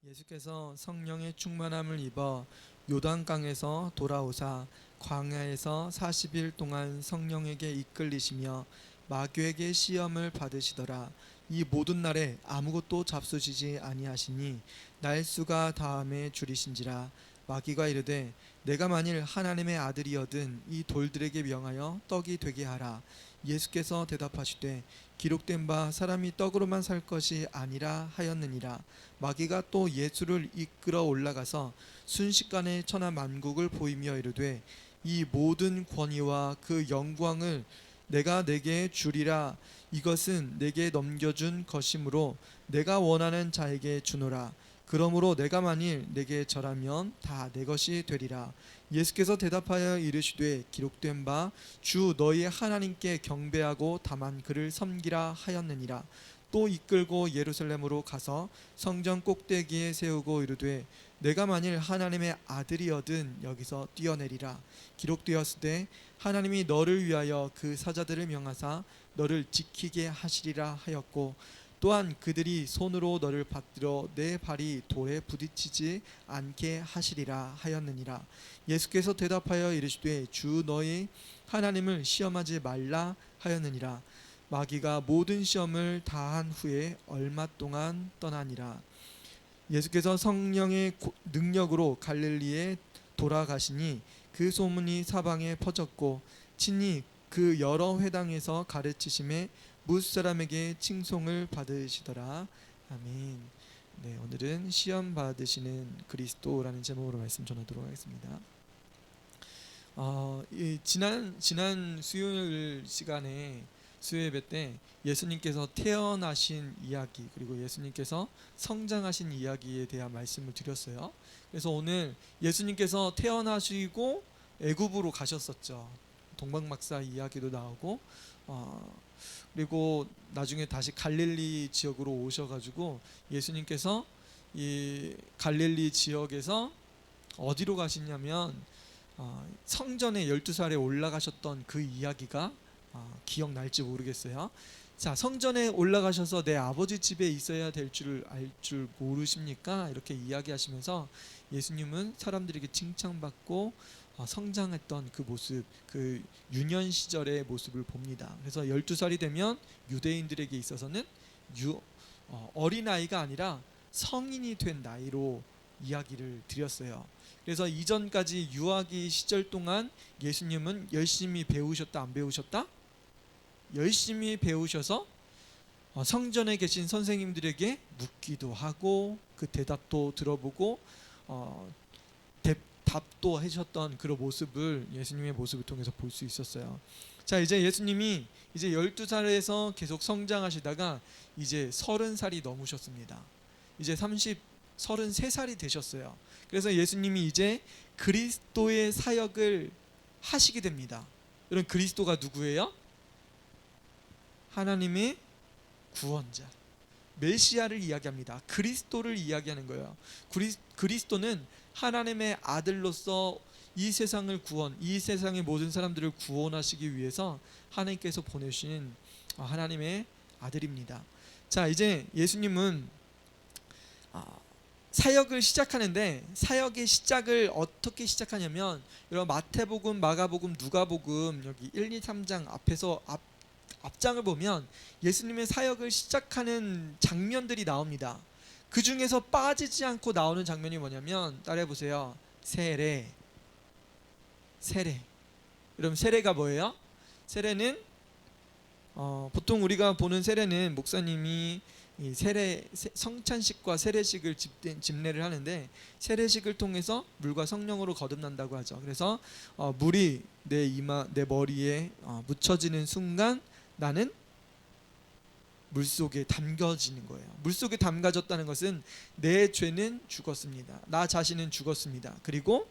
예수께서 성령의 충만함을 입어 요단강에서 돌아오사 광야에서 40일 동안 성령에게 이끌리시며 마귀에게 시험을 받으시더라. 이 모든 날에 아무것도 잡수시지 아니하시니 날수가 다함에 줄이신지라. 마귀가 이르되 내가 만일 하나님의 아들이거든 이 돌들에게 명하여 떡이 되게 하라. 예수께서 대답하시되 기록된 바 사람이 떡으로만 살 것이 아니라 하였느니라. 마귀가 또 예수를 이끌어 올라가서 순식간에 천하 만국을 보이며 이르되 이 모든 권위와 그 영광을 내가 내게 주리라. 이것은 내게 넘겨준 것이므로 내가 원하는 자에게 주노라. 그러므로 내가 만일 내게 절하면 다 내 것이 되리라. 예수께서 대답하여 이르시되 기록된 바 주 너희 하나님께 경배하고 다만 그를 섬기라 하였느니라. 또 이끌고 예루살렘으로 가서 성전 꼭대기에 세우고 이르되 내가 만일 하나님의 아들이거든 여기서 뛰어내리라. 기록되었으되 하나님이 너를 위하여 그 사자들을 명하사 너를 지키게 하시리라 하였고 또한 그들이 손으로 너를 받들어 내 발이 돌에 부딪히지 않게 하시리라 하였느니라. 예수께서 대답하여 이르시되 주 너희 하나님을 시험하지 말라 하였느니라. 마귀가 모든 시험을 다한 후에 얼마 동안 떠나니라. 예수께서 성령의 능력으로 갈릴리에 돌아가시니 그 소문이 사방에 퍼졌고 친히 그 여러 회당에서 가르치심에 무사람에게 칭송을 받으시더라. 아멘. 네, 오늘은 시험 받으시는 그리스도라는 제목으로 말씀 전하도록 하겠습니다. 지난 수요일 시간에 수요 예배 때 예수님께서 태어나신 이야기 그리고 예수님께서 성장하신 이야기에 대한 말씀을 드렸어요. 그래서 오늘 예수님께서 태어나시고 애굽으로 가셨었죠. 동방박사 이야기도 나오고 그리고 나중에 다시 갈릴리 지역으로 오셔가지고 예수님께서 이 갈릴리 지역에서 어디로 가시냐면 성전에 12살에 올라가셨던 그 이야기가 기억날지 모르겠어요. 자, 성전에 올라가셔서 내 아버지 집에 있어야 될 줄 알 줄 모르십니까? 이렇게 이야기하시면서 예수님은 사람들에게 칭찬받고 성장했던 그 모습, 그 유년 시절의 모습을 봅니다. 그래서 12살이 되면 유대인들에게 있어서는 어린아이가 아니라 성인이 된 나이로 이야기를 드렸어요. 그래서 이전까지 유아기 시절 동안 예수님은 열심히 배우셨다 안 배우셨다? 열심히 배우셔서 성전에 계신 선생님들에게 묻기도 하고 그 대답도 들어보고 답도 하셨던 그런 모습을 예수님의 모습을 통해서 볼 수 있었어요. 자, 이제 예수님이 이제 12살에서 계속 성장하시다가 이제 30살이 넘으셨습니다. 이제 33살이 되셨어요. 그래서 예수님이 이제 그리스도의 사역을 하시게 됩니다. 여러분, 그리스도가 누구예요? 하나님의 구원자, 메시아를 이야기합니다. 그리스도를 이야기하는 거예요. 그리스도는 하나님의 아들로서 이 세상을 이 세상의 모든 사람들을 구원하시기 위해서 하나님께서 보내신 하나님의 아들입니다. 자, 이제 예수님은 사역을 시작하는데 사역의 시작을 어떻게 시작하냐면 여러분 마태복음, 마가복음, 누가복음 여기 1, 2, 3장 앞에서 앞장을 보면 예수님의 사역을 시작하는 장면들이 나옵니다. 그 중에서 빠지지 않고 나오는 장면이 뭐냐면 따라해 보세요. 세례. 여러분 세례가 뭐예요? 세례는 보통 우리가 보는 세례는 목사님이 이 성찬식과 세례식을 집례를 하는데 세례식을 통해서 물과 성령으로 거듭난다고 하죠. 그래서 물이 내 머리에 묻혀지는 순간 나는 물속에 담겨지는 거예요. 물속에 담가졌다는 것은 내 죄는 죽었습니다. 나 자신은 죽었습니다. 그리고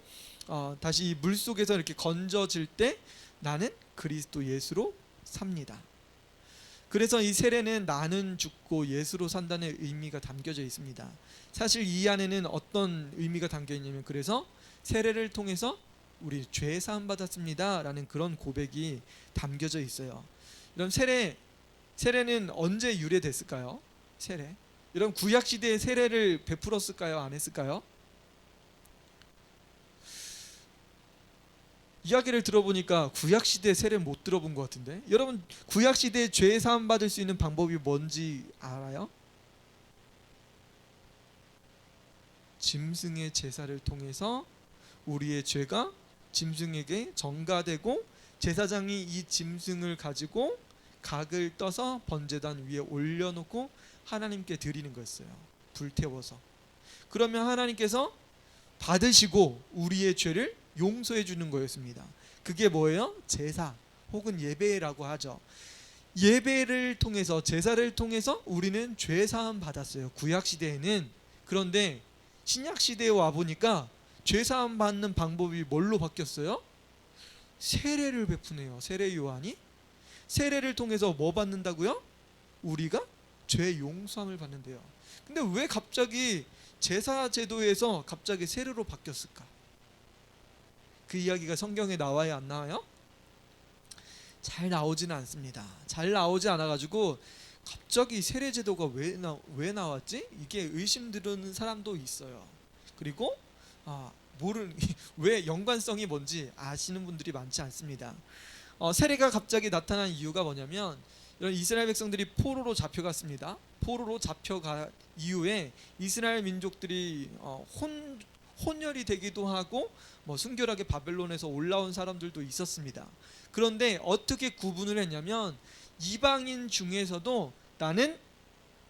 다시 물속에서 이렇게 건져질 때 나는 그리스도 예수로 삽니다. 그래서 이 세례는 나는 죽고 예수로 산다는 의미가 담겨져 있습니다. 사실 이 안에는 어떤 의미가 담겨 있냐면 그래서 세례를 통해서 우리 죄 사함 받았습니다 라는 그런 고백이 담겨져 있어요. 그럼 세례는 언제 유래됐을까요? 세례 여러분 구약 시대에 세례를 베풀었을까요? 안 했을까요? 이야기를 들어보니까 구약 시대 세례 못 들어본 것 같은데. 여러분 구약 시대에 죄 사함 받을 수 있는 방법이 뭔지 알아요? 짐승의 제사를 통해서 우리의 죄가 짐승에게 전가되고 제사장이 이 짐승을 가지고 각을 떠서 번제단 위에 올려놓고 하나님께 드리는 거였어요. 불태워서. 그러면 하나님께서 받으시고 우리의 죄를 용서해 주는 거였습니다. 그게 뭐예요? 제사 혹은 예배라고 하죠. 예배를 통해서 제사를 통해서 우리는 죄 사함 받았어요. 구약 시대에는. 그런데 신약 시대에 와 보니까 죄 사함 받는 방법이 뭘로 바뀌었어요? 세례를 베푸네요. 세례 요한이 세례를 통해서 뭐 받는다고요? 우리가 죄 용서함을 받는데요. 근데 왜 갑자기 제사 제도에서 갑자기 세례로 바뀌었을까? 그 이야기가 성경에 나와요, 안 나와요? 잘 나오지는 않습니다. 잘 나오지 않아가지고 갑자기 세례 제도가 왜 나왔지? 이게 의심드는 사람도 있어요. 그리고 왜 연관성이 뭔지 아시는 분들이 많지 않습니다. 세례가 갑자기 나타난 이유가 뭐냐면 이런 이스라엘 백성들이 포로로 잡혀갔습니다. 포로로 잡혀간 이후에 이스라엘 민족들이 혼혈이 되기도 하고 순결하게 바벨론에서 올라온 사람들도 있었습니다. 그런데 어떻게 구분을 했냐면 이방인 중에서도 나는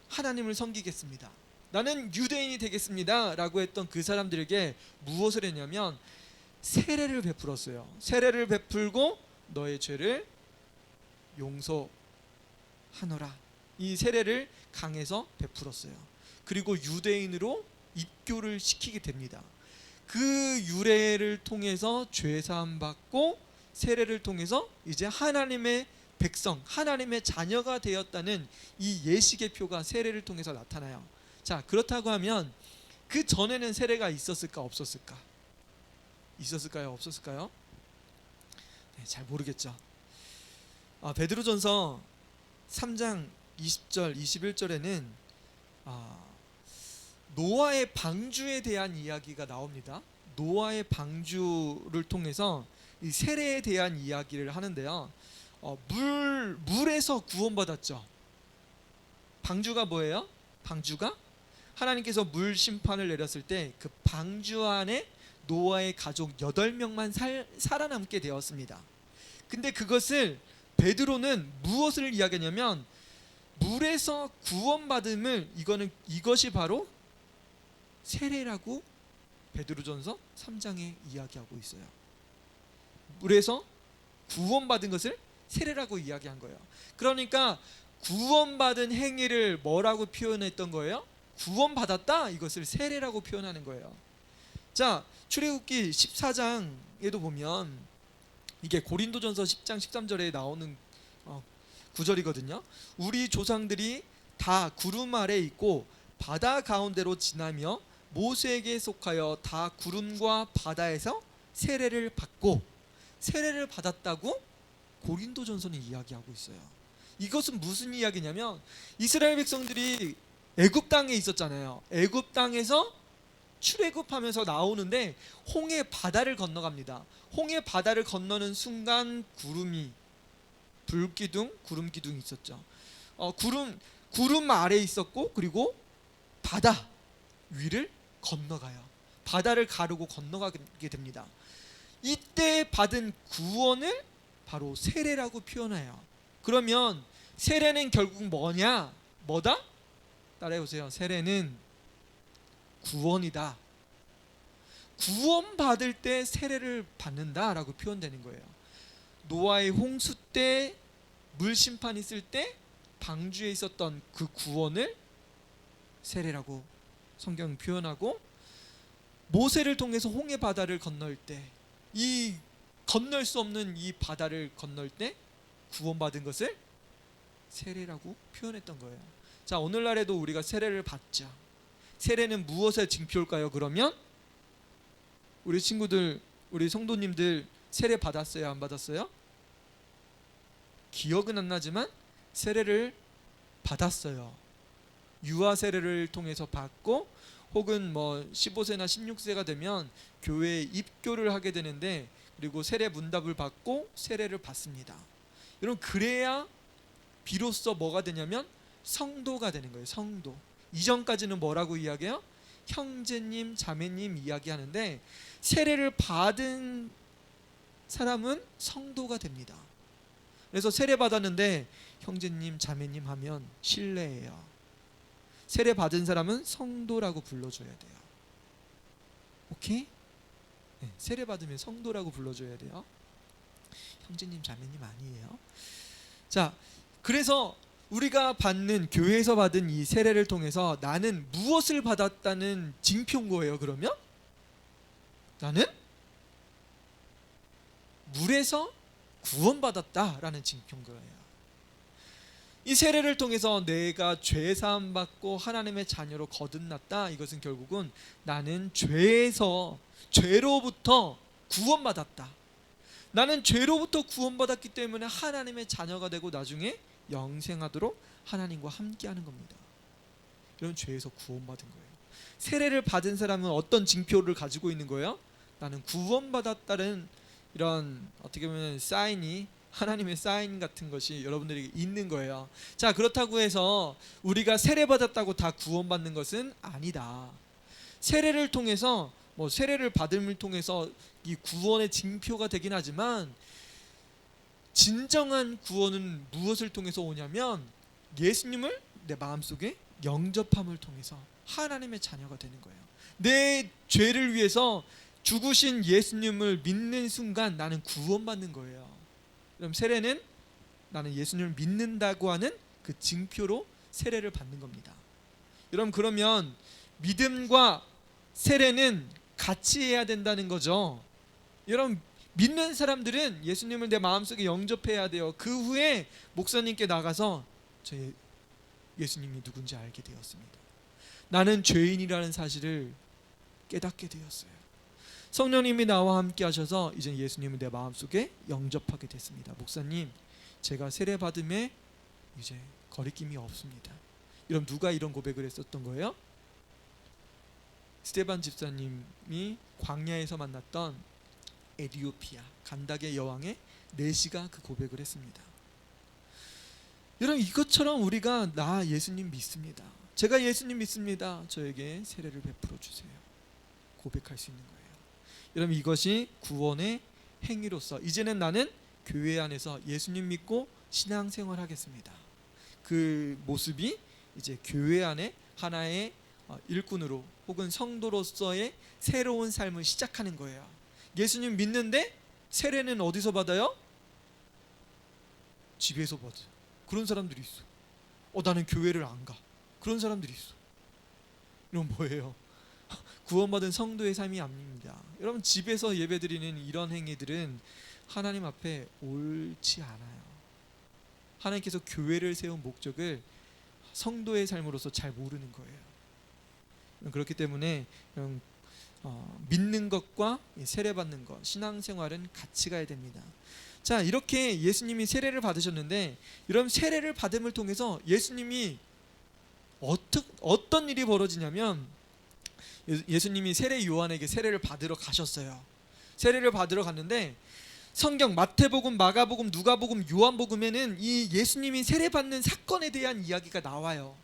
하나님을 섬기겠습니다, 나는 유대인이 되겠습니다 라고 했던 그 사람들에게 무엇을 했냐면 세례를 베풀었어요. 세례를 베풀고 너의 죄를 용서하노라. 이 세례를 강에서 베풀었어요. 그리고 유대인으로 입교를 시키게 됩니다. 그 유래를 통해서 죄사함 받고 세례를 통해서 이제 하나님의 백성, 하나님의 자녀가 되었다는 이 예식의 표가 세례를 통해서 나타나요. 자, 그렇다고 하면 그 전에는 세례가 있었을까 없었을까? 있었을까요? 없었을까요? 네, 잘 모르겠죠. 베드로전서 3장 20절 21절에는 노아의 방주에 대한 이야기가 나옵니다. 노아의 방주를 통해서 이 세례에 대한 이야기를 하는데요. 물에서 구원받았죠. 방주가 뭐예요? 방주가 하나님께서 물 심판을 내렸을 때 그 방주 안에 노아의 가족 8명만 살아남게 되었습니다. 근데 그것을 베드로는 무엇을 이야기하냐면 물에서 구원받음을 이것이 바로 세례라고 베드로전서 3장에 이야기하고 있어요. 물에서 구원받은 것을 세례라고 이야기한 거예요. 그러니까 구원받은 행위를 뭐라고 표현했던 거예요? 구원받았다, 이것을 세례라고 표현하는 거예요. 자, 출애굽기 14장에도 보면 이게 고린도전서 10장 13절에 나오는 구절이거든요. 우리 조상들이 다 구름 아래 있고 바다 가운데로 지나며 모세에게 속하여 다 구름과 바다에서 세례를 받고 세례를 받았다고 고린도전서는 이야기하고 있어요. 이것은 무슨 이야기냐면 이스라엘 백성들이 애굽 땅에 있었잖아요. 애굽 땅에서 출애굽하면서 나오는데 홍해 바다를 건너갑니다. 홍해 바다를 건너는 순간 구름이 불기둥, 구름 기둥이 있었죠. 구름 아래 있었고 그리고 바다 위를 건너가요. 바다를 가르고 건너가게 됩니다. 이때 받은 구원을 바로 세례라고 표현해요. 그러면 세례는 결국 뭐냐? 뭐다? 따라해보세요. 세례는 구원이다. 구원받을 때 세례를 받는다라고 표현되는 거예요. 노아의 홍수 때 물 심판 있을 때 방주에 있었던 그 구원을 세례라고 성경 표현하고, 모세를 통해서 홍해 바다를 건널 때 이 건널 수 없는 이 바다를 건널 때 구원받은 것을 세례라고 표현했던 거예요. 자, 오늘날에도 우리가 세례를 받자. 세례는 무엇의 징표일까요? 그러면 우리 친구들, 우리 성도님들 세례 받았어요? 안 받았어요? 기억은 안 나지만 세례를 받았어요. 유아 세례를 통해서 받고, 혹은 뭐 15세나 16세가 되면 교회에 입교를 하게 되는데, 그리고 세례 문답을 받고 세례를 받습니다. 여러분, 그래야 비로소 뭐가 되냐면 성도가 되는 거예요. 성도. 이전까지는 뭐라고 이야기해요? 형제님, 자매님 이야기하는데, 세례를 받은 사람은 성도가 됩니다. 그래서 세례 받았는데 형제님, 자매님 하면 실례예요. 세례 받은 사람은 성도라고 불러줘야 돼요. 오케이? 네, 세례 받으면 성도라고 불러줘야 돼요. 형제님, 자매님 아니에요. 자, 그래서 우리가 받는, 교회에서 받은 이 세례를 통해서 나는 무엇을 받았다는 징표인 거예요. 그러면 나는 물에서 구원받았다라는 징표인 거예요. 이 세례를 통해서 내가 죄 사함 받고 하나님의 자녀로 거듭났다. 이것은 결국은 나는 죄로부터 구원받았다. 나는 죄로부터 구원받았기 때문에 하나님의 자녀가 되고 나중에 영생하도록 하나님과 함께하는 겁니다. 이런 죄에서 구원받은 거예요. 세례를 받은 사람은 어떤 징표를 가지고 있는 거예요? 나는 구원받았다는 이런, 어떻게 보면 사인이, 하나님의 사인 같은 것이 여러분들에게 있는 거예요. 자, 그렇다고 해서 우리가 세례받았다고 다 구원받는 것은 아니다. 세례를 통해서, 세례를 받음을 통해서 이 구원의 징표가 되긴 하지만, 진정한 구원은 무엇을 통해서 오냐면 예수님을 내 마음속에 영접함을 통해서 하나님의 자녀가 되는 거예요. 내 죄를 위해서 죽으신 예수님을 믿는 순간 나는 구원받는 거예요. 그럼 세례는 나는 예수님을 믿는다고 하는 그 징표로 세례를 받는 겁니다. 여러분, 그러면 믿음과 세례는 같이 해야 된다는 거죠. 여러분, 믿는 사람들은 예수님을 내 마음속에 영접해야 돼요. 그 후에 목사님께 나가서 저 예수님이 누군지 알게 되었습니다. 나는 죄인이라는 사실을 깨닫게 되었어요. 성령님이 나와 함께 하셔서 이제 예수님을 내 마음속에 영접하게 됐습니다. 목사님, 제가 세례 받음에 이제 거리낌이 없습니다. 여러분, 누가 이런 고백을 했었던 거예요? 스데반 집사님이 광야에서 만났던 에디오피아 간닥의 여왕의 내시가 그 고백을 했습니다. 여러분, 이것처럼 우리가 나 예수님 믿습니다, 제가 예수님 믿습니다, 저에게 세례를 베풀어 주세요, 고백할 수 있는 거예요. 여러분, 이것이 구원의 행위로서 이제는 나는 교회 안에서 예수님 믿고 신앙생활 하겠습니다. 그 모습이 이제 교회 안에 하나의 일꾼으로 혹은 성도로서의 새로운 삶을 시작하는 거예요. 예수님 믿는데 세례는 어디서 받아요? 집에서 받아요. 그런 사람들이 있어. 나는 교회를 안 가. 그런 사람들이 있어. 이건 뭐예요? 구원받은 성도의 삶이 아닙니다. 여러분, 집에서 예배드리는 이런 행위들은 하나님 앞에 옳지 않아요. 하나님께서 교회를 세운 목적을 성도의 삶으로서 잘 모르는 거예요. 그렇기 때문에 믿는 것과 세례받는 것, 신앙생활은 같이 가야 됩니다. 자, 이렇게 예수님이 세례를 받으셨는데, 여러분, 세례를 받음을 통해서 예수님이 어떤 일이 벌어지냐면, 예수님이 세례 요한에게 세례를 받으러 가셨어요. 세례를 받으러 갔는데 성경 마태복음, 마가복음, 누가복음, 요한복음에는 이 예수님이 세례받는 사건에 대한 이야기가 나와요.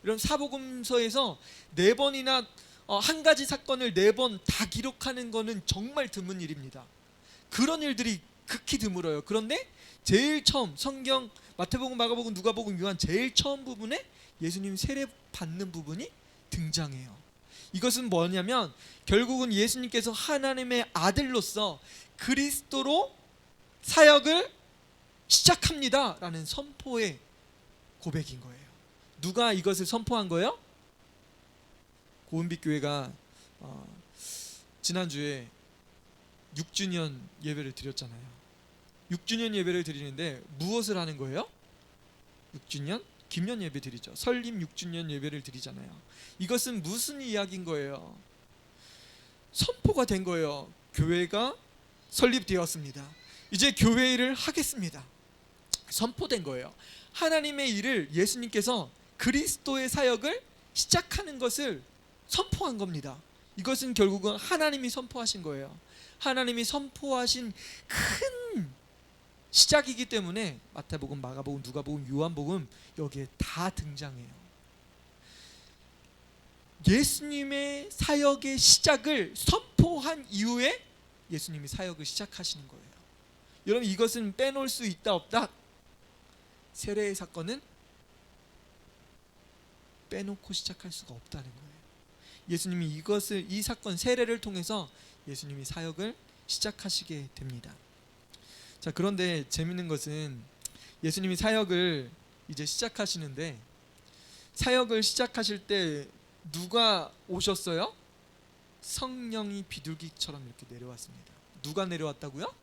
이런 사복음서에서 4번이나 한 가지 사건을 4번 다 기록하는 것은 정말 드문 일입니다. 그런 일들이 극히 드물어요. 그런데 제일 처음 성경 마태복음, 마가복음, 누가복음, 요한 제일 처음 부분에 예수님이 세례 받는 부분이 등장해요. 이것은 뭐냐면 결국은 예수님께서 하나님의 아들로서 그리스도로 사역을 시작합니다 라는 선포의 고백인 거예요. 누가 이것을 선포한 거예요? 고은빛교회가 지난주에 6주년 예배를 드렸잖아요. 6주년 예배를 드리는데 무엇을 하는 거예요? 6주년? 김년 예배 드리죠. 설립 6주년 예배를 드리잖아요. 이것은 무슨 이야기인 거예요? 선포가 된 거예요. 교회가 설립되었습니다. 이제 교회 일을 하겠습니다. 선포된 거예요. 하나님의 일을 예수님께서 그리스도의 사역을 시작하는 것을 선포한 겁니다. 이것은 결국은 하나님이 선포하신 거예요. 하나님이 선포하신 큰 시작이기 때문에 마태복음, 마가복음, 누가복음, 요한복음 여기에 다 등장해요. 예수님의 사역의 시작을 선포한 이후에 예수님이 사역을 시작하시는 거예요. 여러분, 이것은 빼놓을 수 있다 없다? 세례의 사건은 빼놓고 시작할 수가 없다는 거예요. 예수님이 이 사건 세례를 통해서 예수님이 사역을 시작하시게 됩니다. 자, 그런데 재밌는 것은 예수님이 사역을 이제 시작하시는데, 사역을 시작하실 때 누가 오셨어요? 성령이 비둘기처럼 이렇게 내려왔습니다. 누가 내려왔다고요?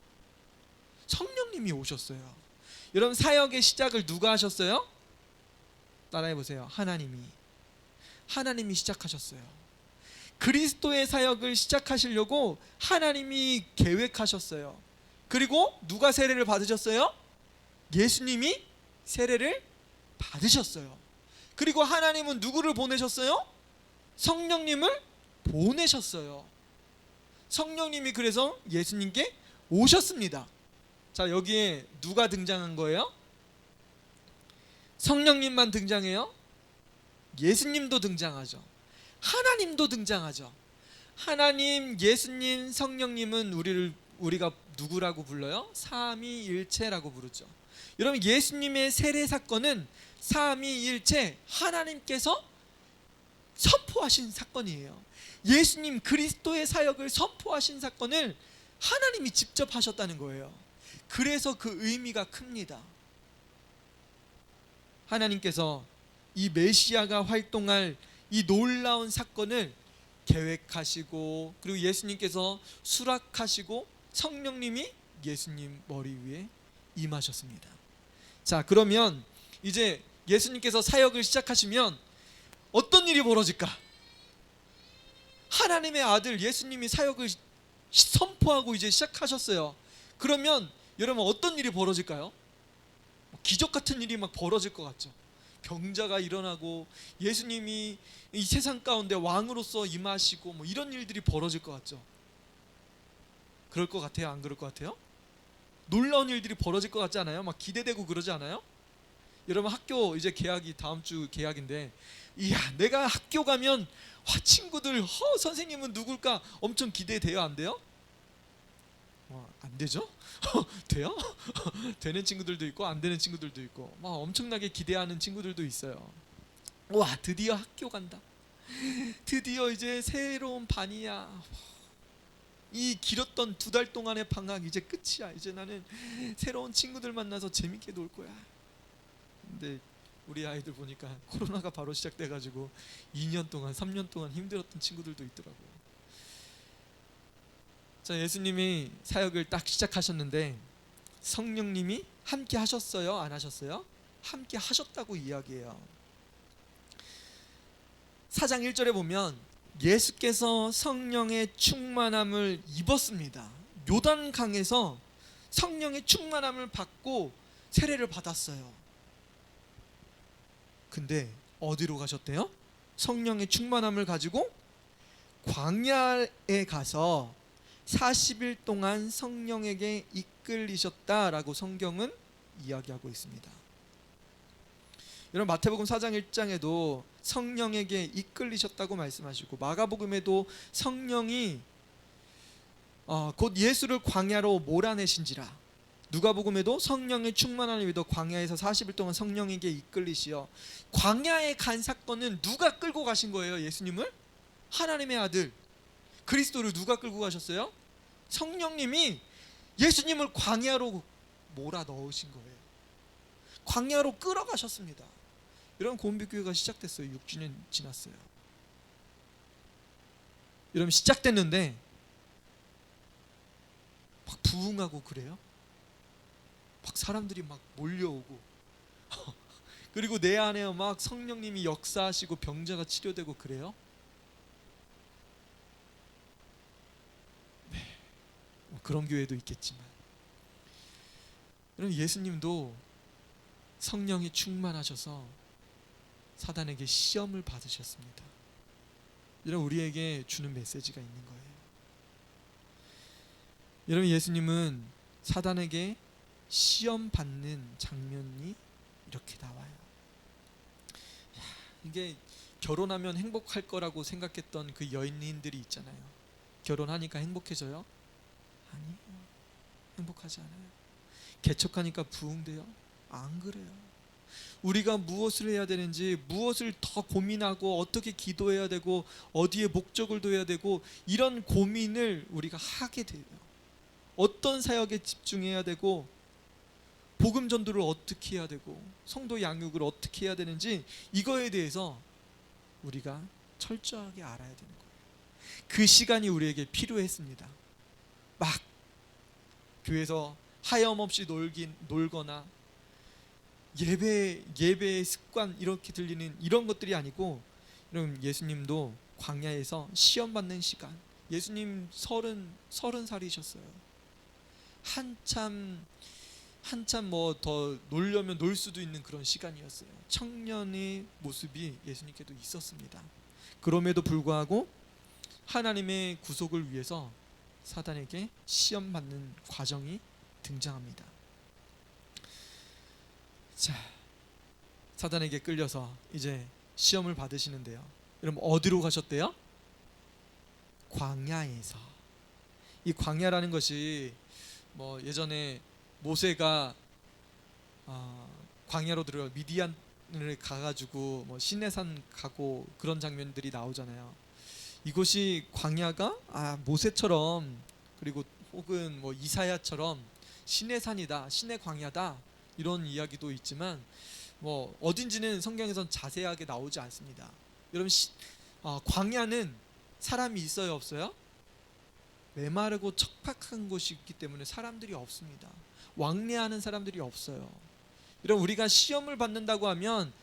성령님이 오셨어요. 여러분, 사역의 시작을 누가 하셨어요? 따라해 보세요. 하나님이 시작하셨어요. 그리스도의 사역을 시작하시려고 하나님이 계획하셨어요. 그리고 누가 세례를 받으셨어요? 예수님이 세례를 받으셨어요. 그리고 하나님은 누구를 보내셨어요? 성령님을 보내셨어요. 성령님이 그래서 예수님께 오셨습니다. 자, 여기에 누가 등장한 거예요? 성령님만 등장해요? 예수님도 등장하죠. 하나님도 등장하죠. 하나님, 예수님, 성령님은 우리가 누구라고 불러요? 삼위일체라고 부르죠. 여러분, 예수님의 세례 사건은 삼위일체 하나님께서 선포하신 사건이에요. 예수님 그리스도의 사역을 선포하신 사건을 하나님이 직접 하셨다는 거예요. 그래서 그 의미가 큽니다. 하나님께서 이 메시아가 활동할 이 놀라운 사건을 계획하시고, 그리고 예수님께서 수락하시고, 성령님이 예수님 머리 위에 임하셨습니다. 자, 그러면 이제 예수님께서 사역을 시작하시면 어떤 일이 벌어질까? 하나님의 아들 예수님이 사역을 선포하고 이제 시작하셨어요. 그러면 여러분, 어떤 일이 벌어질까요? 기적 같은 일이 막 벌어질 것 같죠. 병자가 일어나고 예수님이 이 세상 가운데 왕으로서 임하시고 뭐 이런 일들이 벌어질 것 같죠. 그럴 것 같아요? 안 그럴 것 같아요? 놀라운 일들이 벌어질 것 같지 않아요? 막 기대되고 그러지 않아요? 여러분, 학교 이제 개학이 다음 주 개학인데, 이야, 내가 학교 가면 친구들, 선생님은 누굴까 엄청 기대돼요? 안 돼요? 안 되죠? 돼요? 되는 친구들도 있고 안 되는 친구들도 있고, 막 엄청나게 기대하는 친구들도 있어요. 와, 드디어 학교 간다. 드디어 이제 새로운 반이야. 이 길었던 2달 동안의 방학 이제 끝이야. 이제 나는 새로운 친구들 만나서 재밌게 놀 거야. 근데 우리 아이들 보니까 코로나가 바로 시작돼가지고 2년 동안 3년 동안 힘들었던 친구들도 있더라고요. 자, 예수님이 사역을 딱 시작하셨는데 성령님이 함께 하셨어요? 안 하셨어요? 함께 하셨다고 이야기해요. 4장 1절에 보면 예수께서 성령의 충만함을 입었습니다. 요단강에서 성령의 충만함을 받고 세례를 받았어요. 근데 어디로 가셨대요? 성령의 충만함을 가지고 광야에 가서 40일 동안 성령에게 이끌리셨다라고 성경은 이야기하고 있습니다. 여러분, 마태복음 4장 1장에도 성령에게 이끌리셨다고 말씀하시고, 마가복음에도 성령이 곧 예수를 광야로 몰아내신지라, 누가복음에도 성령의 충만함을 믿어 광야에서 40일 동안 성령에게 이끌리시어, 광야에 간 사건은 누가 끌고 가신 거예요? 예수님을? 하나님의 아들 그리스도를 누가 끌고 가셨어요? 성령님이 예수님을 광야로 몰아 넣으신 거예요. 광야로 끌어가셨습니다. 여러분, 고은빛교회가 시작됐어요. 6주년 지났어요. 여러분, 시작됐는데 막 부흥하고 그래요? 막 사람들이 막 몰려오고 그리고 내 안에 막 성령님이 역사하시고 병자가 치료되고 그래요? 네, 그런 교회도 있겠지만, 여러분, 예수님도 성령이 충만하셔서 사단에게 시험을 받으셨습니다. 이런 우리에게 주는 메시지가 있는 거예요. 여러분, 예수님은 사단에게 시험 받는 장면이 이렇게 나와요. 이게 결혼하면 행복할 거라고 생각했던 그 여인들이 있잖아요. 결혼하니까 행복해져요? 아니에요. 행복하지 않아요. 개척하니까 부흥돼요? 안 그래요. 우리가 무엇을 해야 되는지, 무엇을 더 고민하고 어떻게 기도해야 되고 어디에 목적을 둬야 되고 이런 고민을 우리가 하게 돼요. 어떤 사역에 집중해야 되고 복음 전도를 어떻게 해야 되고 성도 양육을 어떻게 해야 되는지 이거에 대해서 우리가 철저하게 알아야 되는 거예요. 그 시간이 우리에게 필요했습니다. 막 교회에서 하염없이 놀거나 예배의 습관 이렇게 들리는 이런 것들이 아니고, 여러분, 예수님도 광야에서 시험 받는 시간, 예수님 30살이셨어요. 한참 뭐 더 놀려면 놀 수도 있는 그런 시간이었어요. 청년의 모습이 예수님께도 있었습니다. 그럼에도 불구하고 하나님의 구속을 위해서 사단에게 시험 받는 과정이 등장합니다. 자, 사단에게 끌려서 이제 시험을 받으시는데요. 여러분, 어디로 가셨대요? 광야에서. 이 광야라는 것이 뭐 예전에 모세가 광야로 들어가 미디안을 가가지고 뭐 시내산 가고 그런 장면들이 나오잖아요. 이곳이 광야가 모세처럼, 그리고 혹은 뭐 이사야처럼 시내산이다, 시내 광야다, 이런 이야기도 있지만 뭐 어딘지는 성경에선 자세하게 나오지 않습니다. 여러분, 광야는 사람이 있어요, 없어요? 메마르고 척박한 곳이 있기 때문에 사람들이 없습니다. 왕래하는 사람들이 없어요. 여러분, 우리가 시험을 받는다고 하면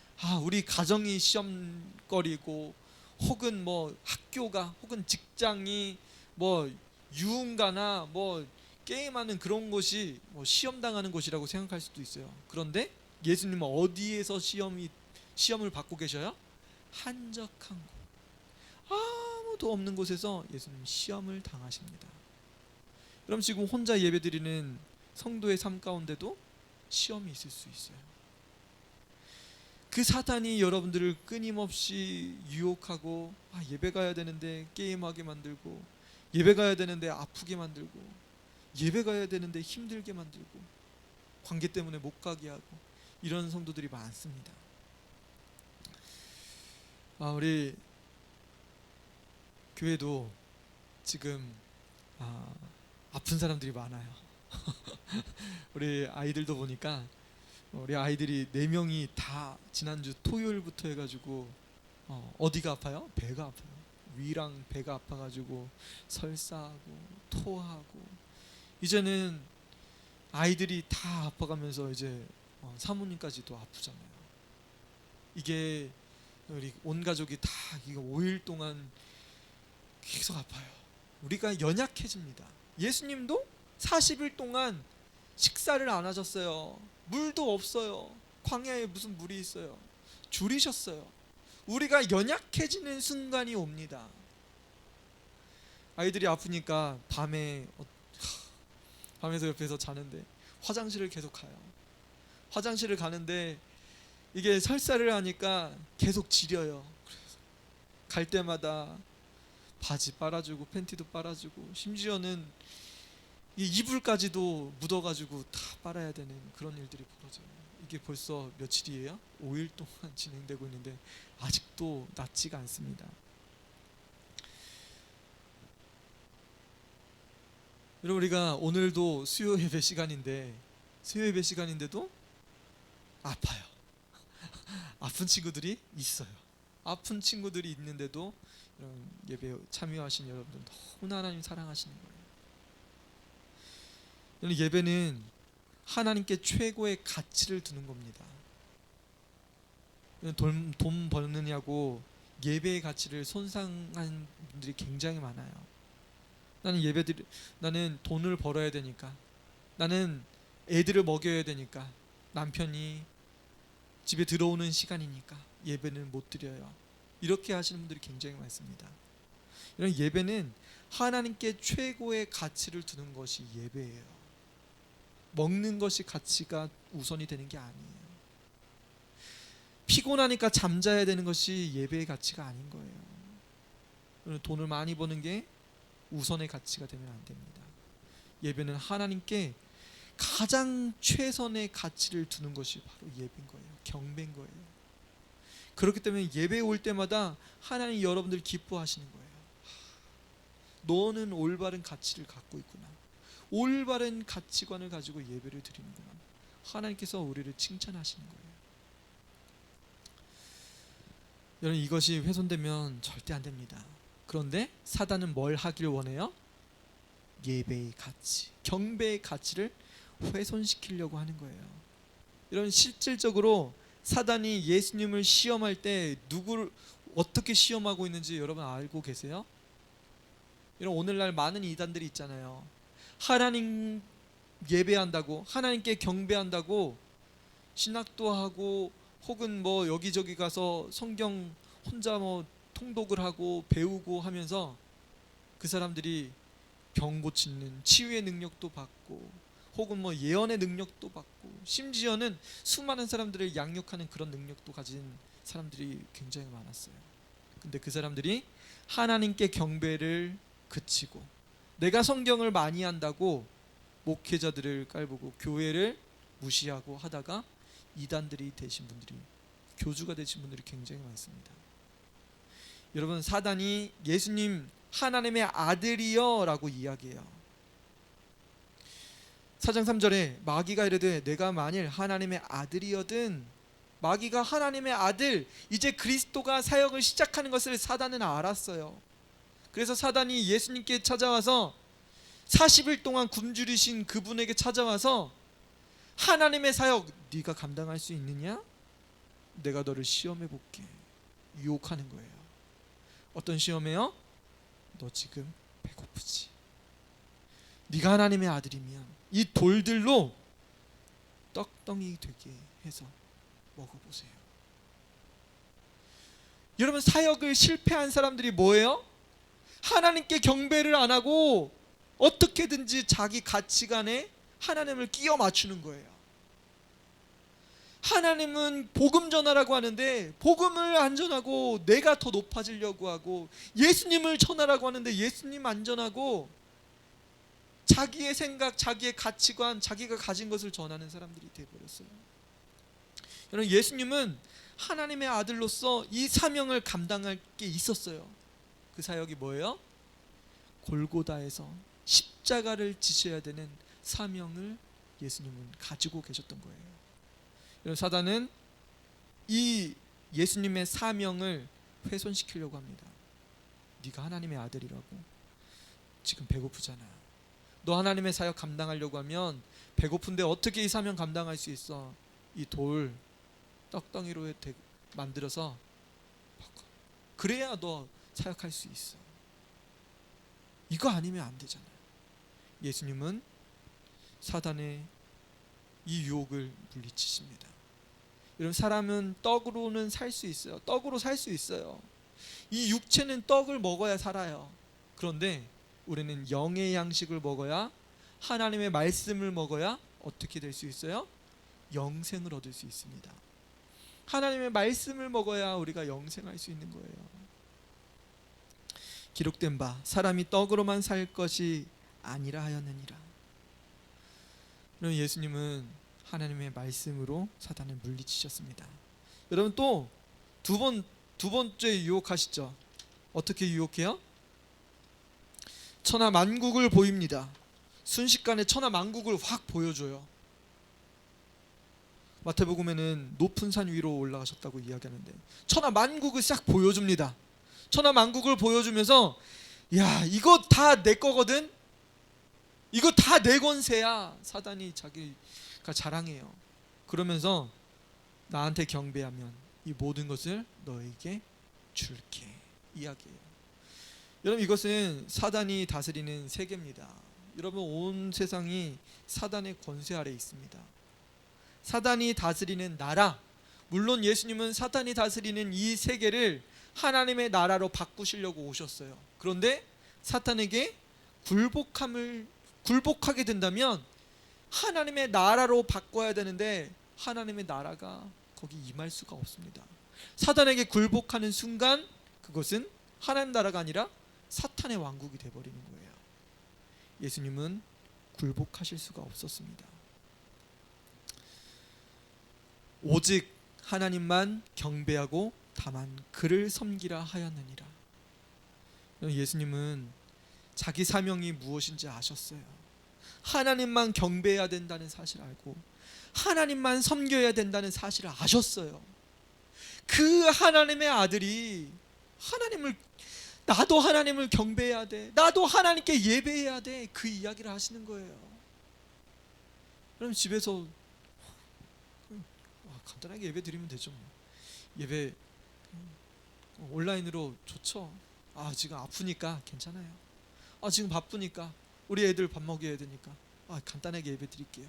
우리 가정이 시험거리고, 혹은 뭐 학교가, 혹은 직장이, 뭐 유흥가나 뭐 게임하는 그런 곳이 뭐 시험당하는 곳이라고 생각할 수도 있어요. 그런데 예수님은 어디에서 시험을 받고 계셔요? 한적한 곳, 아무도 없는 곳에서 예수님 시험을 당하십니다. 그럼 지금 혼자 예배드리는 성도의 삶 가운데도 시험이 있을 수 있어요. 그 사단이 여러분들을 끊임없이 유혹하고, 예배 가야 되는데 게임하게 만들고, 예배 가야 되는데 아프게 만들고, 예배 가야 되는데 힘들게 만들고, 관계 때문에 못 가게 하고, 이런 성도들이 많습니다. 우리 교회도 지금 아픈 사람들이 많아요. 우리 아이들도 보니까 우리 아이들이 4명이 다 지난주 토요일부터 해가지고 어디가 아파요? 배가 아파요. 위랑 배가 아파가지고 설사하고 토하고, 이제는 아이들이 다 아파가면서 이제 사모님까지도 아프잖아요. 이게 우리 온 가족이 다 이거 5일 동안 계속 아파요. 우리가 연약해집니다. 예수님도 40일 동안 식사를 안 하셨어요. 물도 없어요. 광야에 무슨 물이 있어요. 줄이셨어요. 우리가 연약해지는 순간이 옵니다. 아이들이 아프니까 밤에서 옆에서 자는데 화장실을 계속 가요. 화장실을 가는데 이게 설사를 하니까 계속 지려요. 그래서 갈 때마다 바지 빨아주고 팬티도 빨아주고, 심지어는 이 이불까지도 묻어가지고 다 빨아야 되는 그런 일들이 벌어져요. 이게 벌써 며칠이에요? 5일 동안 진행되고 있는데 아직도 낫지가 않습니다. 여러분, 우리가 오늘도 수요 예배 시간인데도 아파요. 아픈 친구들이 있어요. 아픈 친구들이 있는데도 예배 참여하신 여러분들 너무나 하나님 사랑하시는 거예요. 예배는 하나님께 최고의 가치를 두는 겁니다. 돈 버느냐고 예배의 가치를 손상한 분들이 굉장히 많아요. 나는 돈을 벌어야 되니까, 나는 애들을 먹여야 되니까, 남편이 집에 들어오는 시간이니까, 예배는 못 드려요. 이렇게 하시는 분들이 굉장히 많습니다. 이런 예배는 하나님께 최고의 가치를 두는 것이 예배예요. 먹는 것이 가치가 우선이 되는 게 아니에요. 피곤하니까 잠자야 되는 것이 예배의 가치가 아닌 거예요. 돈을 많이 버는 게 우선의 가치가 되면 안 됩니다. 예배는 하나님께 가장 최선의 가치를 두는 것이 바로 예배인 거예요. 경배인 거예요. 그렇기 때문에 예배에 올 때마다 하나님 여러분들 기뻐하시는 거예요. 너는 올바른 가치를 갖고 있구나. 올바른 가치관을 가지고 예배를 드리는구나. 하나님께서 우리를 칭찬하시는 거예요. 여러분, 이것이 훼손되면 절대 안 됩니다. 그런데 사단은 뭘 하길 원해요? 예배의 가치, 경배의 가치를 훼손시키려고 하는 거예요. 이런 실질적으로 사단이 예수님을 시험할 때 누구를 어떻게 시험하고 있는지 여러분 알고 계세요? 이런 오늘날 많은 이단들이 있잖아요. 하나님 예배한다고, 하나님께 경배한다고 신학도 하고 혹은 뭐 여기저기 가서 성경 혼자 뭐 통독을 하고 배우고 하면서 그 사람들이 병 고치는 치유의 능력도 받고 혹은 뭐 예언의 능력도 받고 심지어는 수많은 사람들을 양육하는 그런 능력도 가진 사람들이 굉장히 많았어요. 근데 그 사람들이 하나님께 경배를 그치고 내가 성경을 많이 한다고 목회자들을 깔보고 교회를 무시하고 하다가 이단들이 되신 분들이, 교주가 되신 분들이 굉장히 많습니다. 여러분, 사단이 예수님 하나님의 아들이여 라고 이야기해요. 4장 3절에 마귀가 이르되 내가 만일 하나님의 아들이여든, 마귀가 하나님의 아들, 이제 그리스도가 사역을 시작하는 것을 사단은 알았어요. 그래서 사단이 예수님께 찾아와서 40일 동안 굶주리신 그분에게 찾아와서 하나님의 사역 네가 감당할 수 있느냐? 내가 너를 시험해 볼게. 유혹하는 거예요. 어떤 시험이에요? 너 지금 배고프지? 네가 하나님의 아들이면 이 돌들로 떡덩이 되게 해서 먹어보세요. 여러분, 사역을 실패한 사람들이 뭐예요? 하나님께 경배를 안 하고 어떻게든지 자기 가치관에 하나님을 끼워 맞추는 거예요. 하나님은 복음 전하라고 하는데 복음을 안 전하고 내가 더 높아지려고 하고, 예수님을 전하라고 하는데 예수님 안 전하고 자기의 생각, 자기의 가치관, 자기가 가진 것을 전하는 사람들이 되어버렸어요. 여러분, 예수님은 하나님의 아들로서 이 사명을 감당할 게 있었어요. 그 사역이 뭐예요? 골고다에서 십자가를 지셔야 되는 사명을 예수님은 가지고 계셨던 거예요. 여러분, 사단은 이 예수님의 사명을 훼손시키려고 합니다. 네가 하나님의 아들이라고, 지금 배고프잖아. 너 하나님의 사역 감당하려고 하면 배고픈데 어떻게 이 사명 감당할 수 있어? 이 돌 떡덩이로 만들어서 바꿔. 그래야 너 사역할 수 있어. 이거 아니면 안 되잖아요. 예수님은 사단의 이 유혹을 물리치십니다. 여러분, 사람은 떡으로는 살 수 있어요. 떡으로 살 수 있어요. 이 육체는 떡을 먹어야 살아요. 그런데 우리는 영의 양식을 먹어야, 하나님의 말씀을 먹어야 어떻게 될 수 있어요? 영생을 얻을 수 있습니다. 하나님의 말씀을 먹어야 우리가 영생할 수 있는 거예요. 기록된 바 사람이 떡으로만 살 것이 아니라 하였느니라. 예수님은 하나님의 말씀으로 사단을 물리치셨습니다. 여러분, 또 두 번째 유혹하시죠. 어떻게 유혹해요? 천하 만국을 보입니다. 순식간에 천하 만국을 확 보여줘요. 마태복음에는 높은 산 위로 올라가셨다고 이야기하는데 천하 만국을 싹 보여줍니다. 천하 만국을 보여주면서, 야, 이거 다 내 거거든? 이거 다 내 권세야. 사단이 자기가 자랑해요. 그러면서 나한테 경배하면 이 모든 것을 너에게 줄게 이야기해요. 여러분, 이것은 사단이 다스리는 세계입니다. 여러분, 온 세상이 사단의 권세 아래 있습니다. 사단이 다스리는 나라, 물론 예수님은 사탄이 다스리는 이 세계를 하나님의 나라로 바꾸시려고 오셨어요. 그런데 사탄에게 굴복하게 된다면 하나님의 나라로 바꿔야 되는데 하나님의 나라가 거기 임할 수가 없습니다. 사탄에게 굴복하는 순간 그것은 하나님 나라가 아니라 사탄의 왕국이 되어버리는 거예요. 예수님은 굴복하실 수가 없었습니다. 오직 하나님만 경배하고 다만 그를 섬기라 하였느니라. 예수님은 자기 사명이 무엇인지 아셨어요. 하나님만 경배해야 된다는 사실을 알고 하나님만 섬겨야 된다는 사실을 아셨어요. 그 하나님의 아들이 나도 하나님을 경배해야 돼, 나도 하나님께 예배해야 돼, 그 이야기를 하시는 거예요. 그럼 집에서 간단하게 예배 드리면 되죠. 예배 온라인으로 좋죠. 지금 아프니까 괜찮아요. 지금 바쁘니까 우리 애들 밥 먹여야 되니까 간단하게 예배 드릴게요.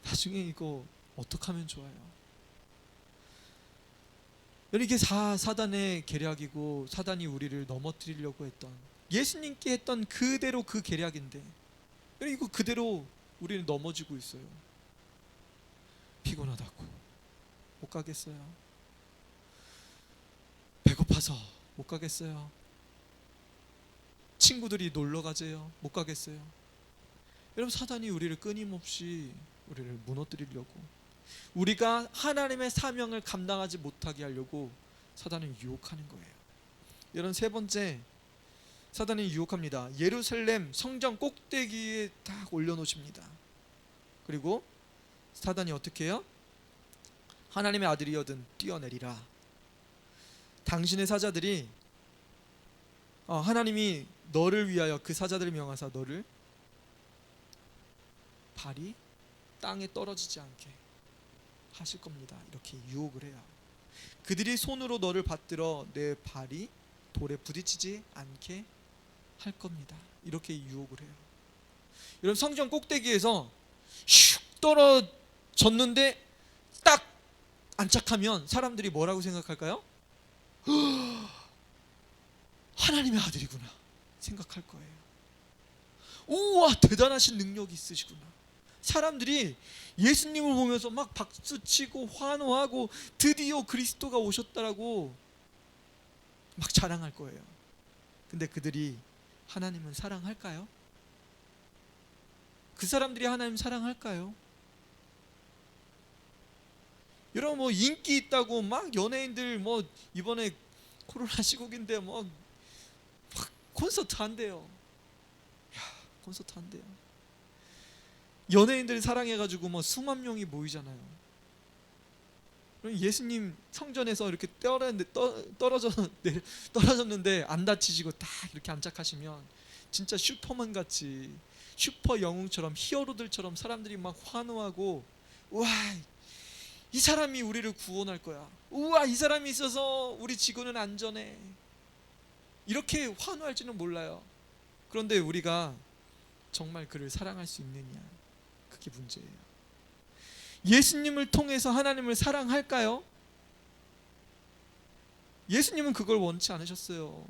나중에 이거 어떻게 하면 좋아요? 이게 사단의 계략이고 사단이 우리를 넘어뜨리려고 했던, 예수님께 했던 그대로 그 계략인데 이거 그대로 우리는 넘어지고 있어요. 피곤하다고 못 가겠어요. 배고파서 못 가겠어요. 친구들이 놀러 가재요. 못 가겠어요. 여러분, 사단이 우리를 끊임없이 우리를 무너뜨리려고, 우리가 하나님의 사명을 감당하지 못하게 하려고 사단은 유혹하는 거예요. 이런 세 번째, 사단이 유혹합니다. 예루살렘 성전 꼭대기에 딱 올려놓으십니다. 그리고 사단이 어떻게 해요? 하나님의 아들이여든 뛰어내리라. 당신의 사자들이 하나님이 너를 위하여 그 사자들을 명하사 너를 발이 땅에 떨어지지 않게 하실 겁니다. 이렇게 유혹을 해요. 그들이 손으로 너를 받들어 내 발이 돌에 부딪히지 않게 할 겁니다. 이렇게 유혹을 해요. 여러분, 성전 꼭대기에서 슉 떨어졌는데 딱 안착하면 사람들이 뭐라고 생각할까요? 하나님의 아들이구나 생각할 거예요. 우와, 대단하신 능력이 있으시구나. 사람들이 예수님을 보면서 막 박수치고 환호하고 드디어 그리스도가 오셨다라고 막 자랑할 거예요. 근데 그들이 하나님은 사랑할까요? 그 사람들이 하나님 사랑할까요? 여러분, 인기 있다고 막 연예인들 이번에 코로나 시국인데 막 콘서트 한대요. 콘서트 한대요. 연예인들 사랑해가지고 수만 명이 모이잖아요. 예수님 성전에서 이렇게 떨어졌는데 안 다치시고 딱 이렇게 안착하시면 진짜 슈퍼맨 같이, 슈퍼 영웅처럼, 히어로들처럼 사람들이 막 환호하고, 우와, 이 사람이 우리를 구원할 거야, 우와, 이 사람이 있어서 우리 지구는 안전해, 이렇게 환호할지는 몰라요. 그런데 우리가 정말 그를 사랑할 수 있느냐, 그게 문제예요. 예수님을 통해서 하나님을 사랑할까요? 예수님은 그걸 원치 않으셨어요.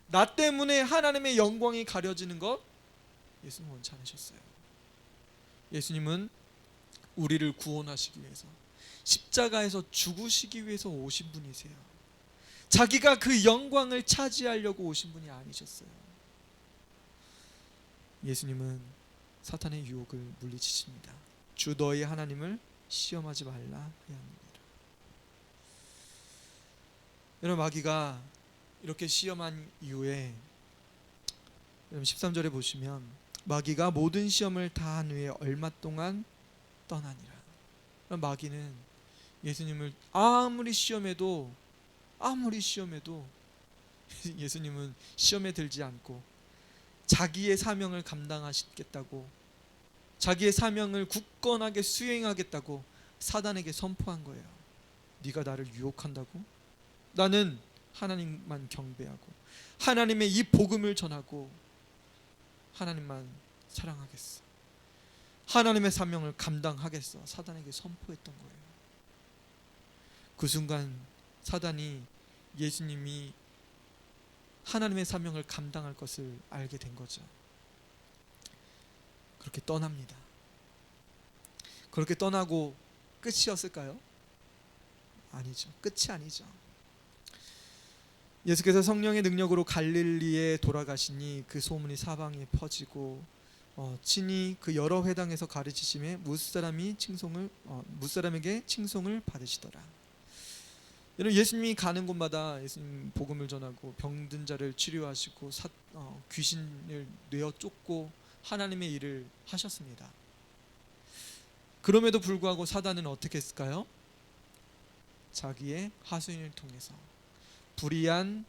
나 때문에 하나님의 영광이 가려지는 것 예수님은 원치 않으셨어요. 예수님은 우리를 구원하시기 위해서, 십자가에서 죽으시기 위해서 오신 분이세요. 자기가 그 영광을 차지하려고 오신 분이 아니셨어요. 예수님은 사탄의 유혹을 물리치십니다. 주 너희 하나님을 시험하지 말라 하였느니라. 여러분, 마귀가 이렇게 시험한 이후에, 여러분 13절에 보시면 마귀가 모든 시험을 다한 후에 얼마 동안 떠나니라. 마귀는 예수님을 아무리 시험해도 예수님은 시험에 들지 않고 자기의 사명을 감당하시겠다고, 자기의 사명을 굳건하게 수행하겠다고 사단에게 선포한 거예요. 네가 나를 유혹한다고? 나는 하나님만 경배하고 하나님의 이 복음을 전하고 하나님만 사랑하겠어. 하나님의 사명을 감당하겠어 사단에게 선포했던 거예요. 그 순간 사단이 예수님이 하나님의 사명을 감당할 것을 알게 된 거죠. 그렇게 떠납니다. 그렇게 떠나고 끝이었을까요? 아니죠. 끝이 아니죠. 예수께서 성령의 능력으로 갈릴리에 돌아가시니 그 소문이 사방에 퍼지고 친히 그 여러 회당에서 가르치심에 무사람에게 칭송을 받으시더라. 여러분, 예수님이 가는 곳마다 예수님 복음을 전하고 병든 자를 치료하시고 귀신을 내어 쫓고 하나님의 일을 하셨습니다. 그럼에도 불구하고 사단은 어떻게 했을까요? 자기의 하수인을 통해서, 불의한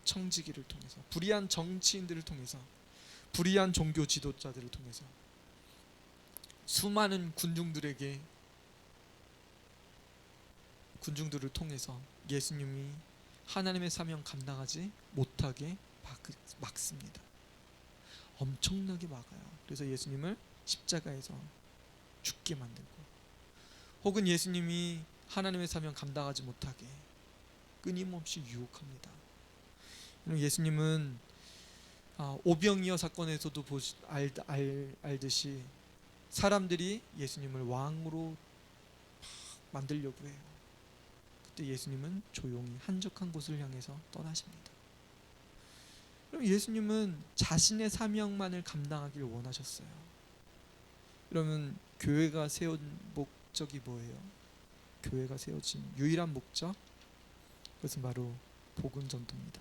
청지기를 통해서, 불의한 정치인들을 통해서, 불의한 종교 지도자들을 통해서 수많은 군중들을 통해서 예수님이 하나님의 사명 감당하지 못하게 막습니다. 엄청나게 막아요. 그래서 예수님을 십자가에서 죽게 만들고, 혹은 예수님이 하나님의 사명 감당하지 못하게 끊임없이 유혹합니다. 예수님은 오병이어 사건에서도 알듯이 사람들이 예수님을 왕으로 만들려고 해요. 그때 예수님은 조용히 한적한 곳을 향해서 떠나십니다. 그럼 예수님은 자신의 사명만을 감당하길 원하셨어요. 그러면 교회가 세운 목적이 뭐예요? 교회가 세워진 유일한 목적, 그것은 바로 복음 전도입니다.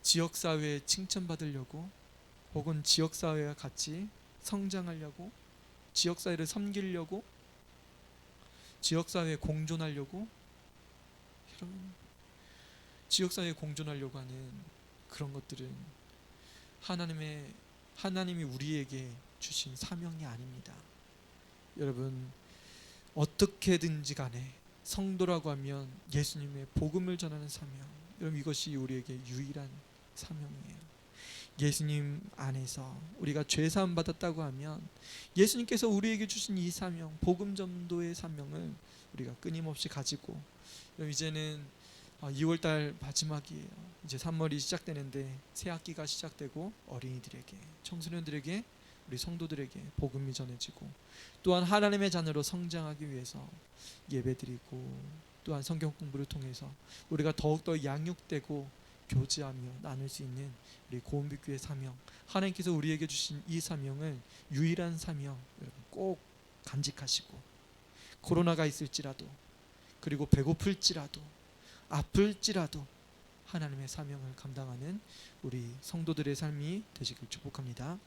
지역사회에 칭찬받으려고, 혹은 지역사회와 같이 성장하려고, 지역사회를 섬기려고, 지역사회에 공존하려고, 여러분, 지역사회에 공존하려고 하는 그런 것들은 하나님이 우리에게 주신 사명이 아닙니다. 여러분, 어떻게든지 간에 성도라고 하면 예수님의 복음을 전하는 사명, 여러분, 이것이 우리에게 유일한 사명이에요. 예수님 안에서 우리가 죄 사함 받았다고 하면 예수님께서 우리에게 주신 이 사명, 복음 전도의 사명을 우리가 끊임없이 가지고, 이제는 2월달 마지막이에요. 이제 3월이 시작되는데 새 학기가 시작되고 어린이들에게, 청소년들에게, 우리 성도들에게 복음이 전해지고, 또한 하나님의 자녀로 성장하기 위해서 예배드리고, 또한 성경 공부를 통해서 우리가 더욱더 양육되고 교제하며 나눌 수 있는 우리 고은빛교회 사명, 하나님께서 우리에게 주신 이 사명을 유일한 사명, 여러분 꼭 간직하시고, 코로나가 있을지라도, 그리고 배고플지라도, 아플지라도 하나님의 사명을 감당하는 우리 성도들의 삶이 되시길 축복합니다.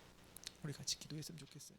우리 같이 기도했으면 좋겠어요.